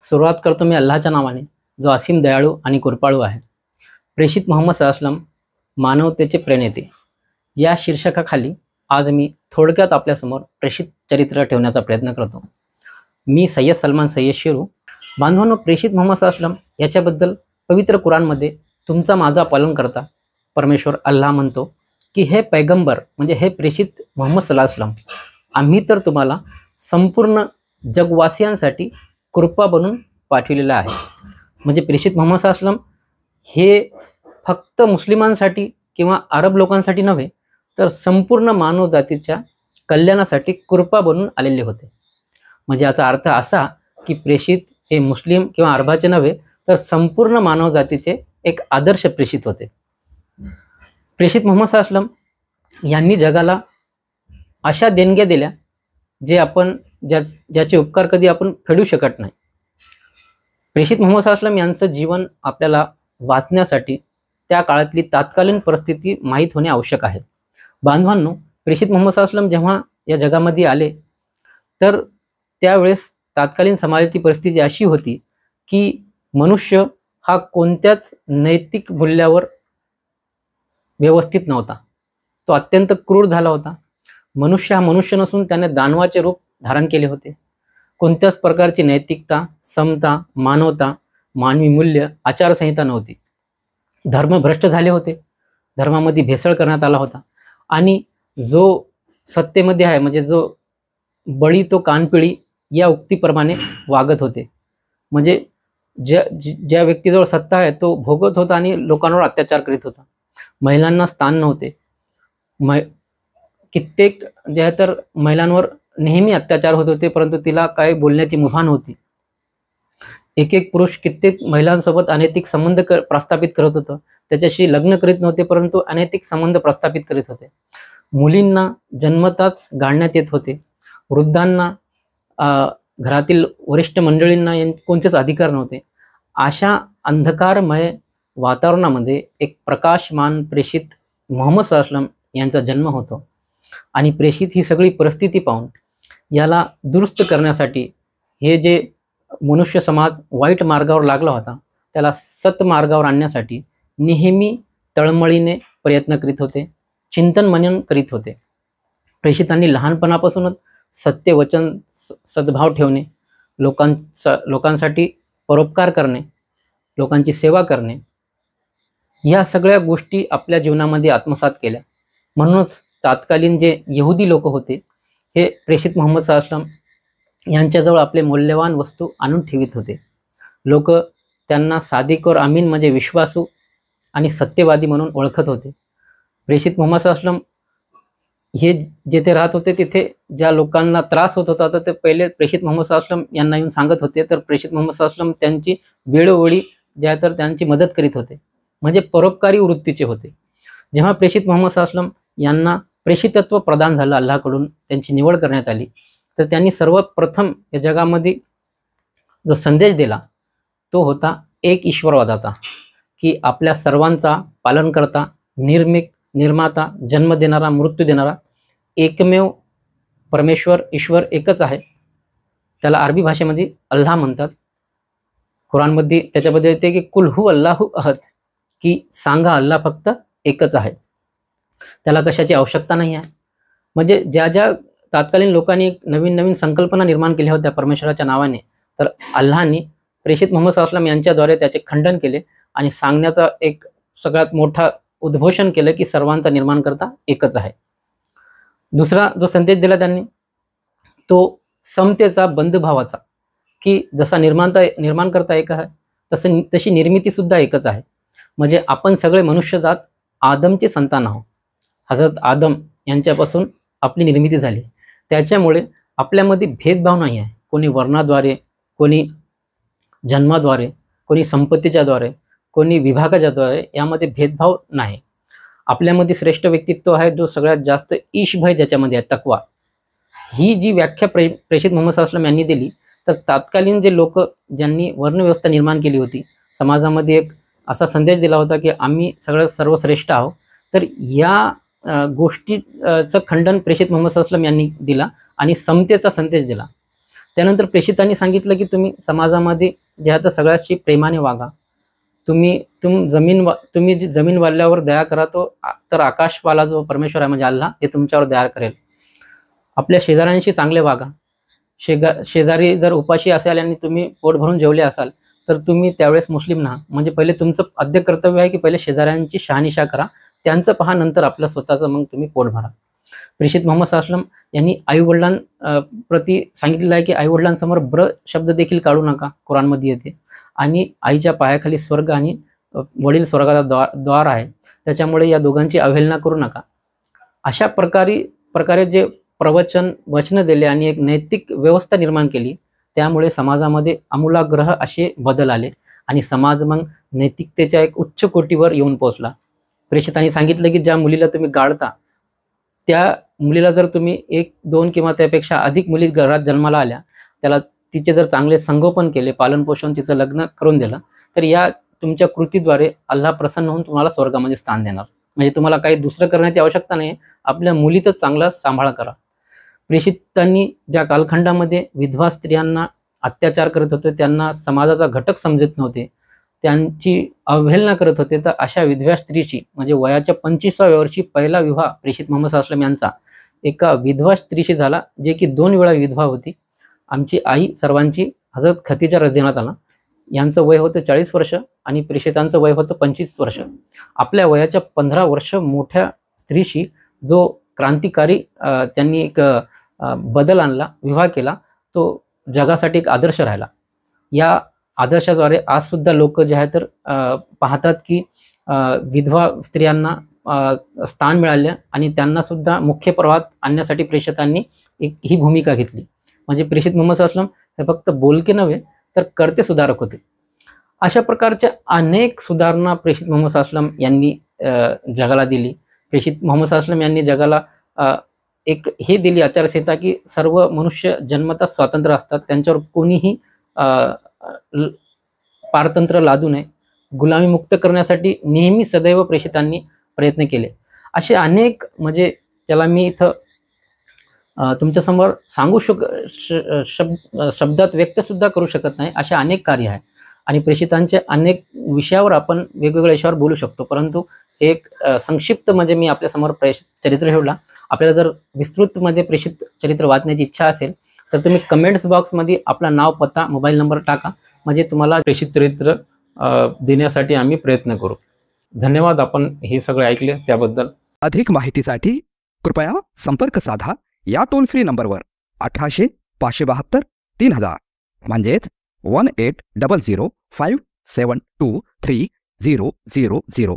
सुरुवात करतो मी अल्लाहच्या नावाने, जो असीम दयाळू आणि कृपाळू आहे। प्रेषित मोहम्मद सल्लल्लाहु मानवतेचे प्रणेते या शीर्षकाखाली आज मी थोडक्यात आपल्यासमोर प्रेषित चरित्र ठेवण्याचा प्रयत्न करतो। मी सय्यद सलमान सय्यद शेरू। बांधवांनो, प्रेषित मोहम्मद सल्लल्लाहु याच्याबद्दल पवित्र कुराणमध्ये तुमचा माझा पालन करता परमेश्वर अल्लाह म्हणतो की हे पैगंबर म्हणजे हे प्रेषित मोहम्मद सल्लल्लाहु आम्ही तर तुम्हाला संपूर्ण जगवासियांसाठी कृपा बनून पाठविलेला आहे। म्हणजे प्रेषित मोहम्मद सल्लल्लाहु हे फक्त मुस्लिमांसाठी किंवा अरब लोकांसाठी नव्हे, तर संपूर्ण मानव जातीच्या कल्याणासाठी कृपा बनून आलेले होते। म्हणजे याचा अर्थ असा की प्रेषित हे मुस्लिम किंवा अरबाचे नव्हे, तर संपूर्ण मानव जातीचे एक आदर्श प्रेषित होते। प्रेषित मोहम्मद सल्लल्लाहु यांनी जगाला अशा देणग्या दिल्या जे आपण ज्याचे उपकार कधी आपण फेडू शकत नाही। प्रेषित मोहम्मद सल्लल्लाहु यांचं जीवन आपल्याला वाचण्यासाठी त्या काळातली तात्कालीन परिस्थिती माहीत होणे आवश्यक आहे। बांधवांनो, प्रेषित मोहम्मद सल्लल्लाहु जेव्हा या जगामध्ये आले तर त्यावेळेस तात्कालीन समाजाची परिस्थिती अशी होती की मनुष्य हा कोणत्याच नैतिक मूल्यावर व्यवस्थित नव्हता। तो अत्यंत क्रूर झाला होता। मनुष्य हा मनुष्य नसून त्याने दानवाचे रूप धारण केले होते। कोणत्याच प्रकारची नैतिकता, समता, मानवता, मानवी मूल्य, आचारसंहिता नव्हती। धर्म भ्रष्ट झाले होते। धर्मामध्ये भेसळ करण्यात आला होता आणि जो सत्तेमध्ये आहे म्हणजे जो बळी तो कानपिळी या उक्तीप्रमाणे वागत होते। म्हणजे ज्या व्यक्तीजवळ सत्ता आहे तो भोगत होता आणि लोकांवर अत्याचार करीत होता। महिलांना स्थान नव्हते। कित्येक जे तर महिलांवर नेहमी अत्याचार होत होते, परंतु तिला काय बोलण्याची मुभा नव्हती। एक एक पुरुष कित्येक महिलांसोबत अनैतिक संबंध प्रस्थापित करत होतं। त्याच्याशी लग्न करीत नव्हते, परंतु अनैतिक संबंध प्रस्थापित करीत होते। मुलींना जन्मताच गाळण्यात येत होते। वृद्धांना, घरातील वरिष्ठ मंडळींना कोणतेच अधिकार नव्हते। अशा अंधकारमय वातावरणामध्ये एक प्रकाशमान प्रेषित मोहम्मद सल्लल्लाहु यांचा जन्म होतो आणि प्रेषित ही सगळी परिस्थिती पाहून याला दुरुस्त करण्यासाठी हे जे मनुष्य समाज वाईट मार्गावर लागला होता त्याला सत्मार्गावर आणण्यासाठी नेहमी तळमळीने प्रयत्न करीत होते, चिंतन मनन करीत होते। प्रेषितांनी लहानपणापासूनच सत्य वचन, सद्भाव ठेवणे, लोकांसाठी परोपकार करणे, लोकांची सेवा करणे या सगळ्या गोष्टी आपल्या जीवनामध्ये आत्मसात केल्या। म्हणूनच तात्कालीन जे यहुदी लोक होते हे प्रेषित मोहम्मद सल्लल्लाहु यांच्याजवळ आपले मौल्यवान वस्तू आणून ठेवित होते। लोक त्यांना सादिक और अमीन म्हणजे विश्वासू आणि सत्यवादी म्हणून ओळखत होते। प्रेषित मोहम्मद सल्लल्लाहु हे जेथे राहत होते तिथे ज्या लोकांना त्रास होत होता तर ते पहिले प्रेषित मोहम्मद सल्लल्लाहु यांना येऊन सांगत होते, तर प्रेषित मोहम्मद सल्लल्लाहु त्यांची वेळोवेळी ज्या तर त्यांची मदत करीत होते। म्हणजे परोपकारी वृत्तीचे होते। जेव्हा प्रेषित मोहम्मद सल्लल्लाहु यांना प्रेषितत्व प्रदान झालं, अल्लाहकडून त्यांची निवड करण्यात आली, तर त्यांनी सर्वप्रथम या जगामध्ये जो संदेश दिला तो होता एक ईश्वरवादाचा, की आपल्या सर्वांचा पालनकर्ता, निर्मिक, निर्माता, जन्म देणारा, मृत्यू देणारा एकमेव परमेश्वर ईश्वर एकच आहे। त्याला अरबी भाषेमध्ये अल्लाह म्हणतात। कुराणमध्ये त्याच्याबद्दल येते की कुल हु अल्लाहु अहद, की सांगा अल्लाह फक्त एकच आहे, त्याला कशाची आवश्यकता नाही आहे। म्हणजे ज्या ज्या तात्कालीन लोकांनी नवीन नवीन संकल्पना निर्माण केल्या होत्या परमेश्वराच्या नावाने, तर अल्लाहने प्रेषित मोहम्मद सल्लल्लाहु यांच्याद्वारे त्याचे खंडन केले आणि सांगण्याचा एक सगळ्यात मोठा उद्घोषण केलं की सर्वांचा निर्माण करता एकच आहे। दुसरा जो संदेश दिला त्यांनी तो समतेचा, बंधुभावाचा, की जसा निर्माण करता एक आहे तशी निर्मिती सुद्धा एकच आहे। म्हणजे आपण सगळे मनुष्यजात आदमची संतान आहोत। हजरत आदम यांच्यापासून आपली निर्मिती झाली। त्याच्यामुळे आपल्यामध्ये भेदभाव नाही आहे। कोणी वर्णाद्वारे, कोणी जन्माद्वारे, कोणी संपत्तीच्याद्वारे, कोणी विभागाच्याद्वारे, यामध्ये भेदभाव नाही। आपल्यामध्ये श्रेष्ठ व्यक्तित्व आहे जो सगळ्यात जास्त ईशभय ज्याच्यामध्ये आहे, तक्वा। ही जी व्याख्या प्रेषित मोहम्मद सल्लल्लाहु यांनी दिली, तर तात्कालीन जे लोक ज्यांनी वर्णव्यवस्था निर्माण केली होती, समाजामध्ये एक असा संदेश दिला होता की आम्ही सर्वश्रेष्ठ आहोत, तर या गोष्टीचं खंडन प्रेषित मोहम्मद सल्लल्लाहु यांनी दिला आणि समतेचा संदेश दिला। त्यानंतर प्रेषितांनी सांगितलं की तुम्ही समाजामध्ये जे आहे तर सगळ्याशी प्रेमाने वागा. तुम्ही जमीन वाल्यावर दया करा तर आकाशवाला जो परमेश्वर आहे म्हणजे अल्लाह हे तुमच्यावर दया करेल. आपल्या शेजाऱ्यांशी चांगले वागा. शेजारी जर उपाशी असाल आणि तुम्ही पोट भरून जेवले असाल तर तुम्ही त्यावेळेस मुस्लिम ना, म्हणजे पहिले तुमचं आद्य कर्तव्य आहे की पहिले शेजाऱ्यांची शहानिशा करा, त्यांचं पहा, नंतर आपलं स्वतःचं मग तुम्ही पोट भरा. प्रेषित मोहम्मद सल्लल्लाहु अलैहि वसल्लम यांनी प्रती सांगितलेलं आहे की आईवडिलांसमोर ब्र शब्द देखील काढू नका, कुराणमध्ये येते. आणि आईच्या पायाखाली स्वर्ग आणि वडील स्वर्गाचा द्वार आहे, त्याच्यामुळे या दोघांची अवहेलना करू नका. अशा प्रकारे जे वचनं दिले आणि एक नैतिक व्यवस्था निर्माण केली, त्यामुळे समाजामध्ये आमूलाग्र असे बदल आले आणि समाज मग नैतिकतेच्या एक उच्च कोटीवर येऊन पोहोचला. प्रेषितांनी सांगितलं की ज्या मुलीला तुम्ही गाळता, त्या मुलीला जर तुम्ही 1, 2 किंवा त्यापेक्षा अधिक मुली घरात जन्माला आल्या, तिचे जर चांगले संगोपन केले, पालनपोषण, तिचं लग्न करून दिलं, तर या तुमच्या कृतीद्वारे अल्लाह प्रसन्न होऊन तुम्हाला स्वर्गामध्ये स्थान देणार. म्हणजे तुम्हाला काही दुसरं करण्याची आवश्यकता नाही, आपल्या मुलीचाच चांगला सांभाळ करा. प्रेषितांनी ज्या कालखंडामध्ये विधवा स्त्रियांना अत्याचार करत होते, त्यांना समाजाचा घटक समजत नव्हते, त्यांची अवहेलना करत होते, तर अशा विधव्या स्त्रीची म्हणजे वयाच्या 25व्या वर्षी पहिला विवाह प्रेषित मोहम्मद सल्लल्लाहु अलैहि वसल्लम यांचा एका विधवा स्त्रीशी झाला, जे की 2 वेळा विधवा होती. आमची आई सर्वांची हजरत खदिजा रझियल्लाहु अन्हा यांचं वय होतं 40 वर्ष आणि प्रेषितांचं वय होतं 25 वर्ष. आपल्या वयाच्या 15 वर्ष मोठ्या स्त्रीशी जो क्रांतिकारी त्यांनी एक बदल आणला, विवाह केला, तो जगासाठी एक आदर्श राहिला. या आदर्शाद्वारे आजसुद्धा लोक जे आहे तर पाहतात की विधवा स्त्रियांना स्थान मिळाले आणि त्यांनासुद्धा मुख्य प्रवाहात आणण्यासाठी प्रेषितांनी ही भूमिका घेतली. म्हणजे प्रेषित मोहम्मद सल्लल्लाहु अलैहि वसल्लम हे फक्त बोलके नव्हे तर करते सुधारक होते. अशा प्रकारच्या अनेक सुधारणा प्रेषित मोहम्मद सल्लल्लाहु अलैहि वसल्लम यांनी जगाला दिली. प्रेषित मोहम्मद सल्लल्लाहु अलैहि वसल्लम यांनी जगाला एक हे दिली आचारसंहिता की सर्व मनुष्य जन्मतः स्वतंत्र असतात, त्यांच्यावर कोणीही पारतंत्र्य लादू नये. गुलामी मुक्त करण्यासाठी नेहमी सदैव प्रेषितांनी प्रयत्न केले. असे अनेक म्हणजे त्याला मी इथं तुमच्यासमोर सांगू शब्दात व्यक्तसुद्धा करू शकत नाही, अशा अनेक कार्य आहे. आणि प्रेषितांचे अनेक विषयावर आपण वेगवेगळ्या विषयावर बोलू शकतो, परंतु एक संक्षिप्त म्हणजे मी आपल्यासमोर प्रेषित चरित्र ठेवला. आपल्याला जर विस्तृतमध्ये प्रेषित चरित्र वाचण्याची इच्छा असेल तर तुम्ही कमेंट्स बॉक्समध्ये आपला नाव, पत्ता, मोबाईल नंबर टाका, म्हणजे तुम्हाला प्रेषित चरित्र देण्यासाठी आम्ही प्रयत्न करू. धन्यवाद, आपण हे सगळे ऐकले त्याबद्दल. अधिक माहितीसाठी कृपया संपर्क साधा या टोल फ्री नंबरवर 1800 572 3000 म्हणजेच 1800 572 3000.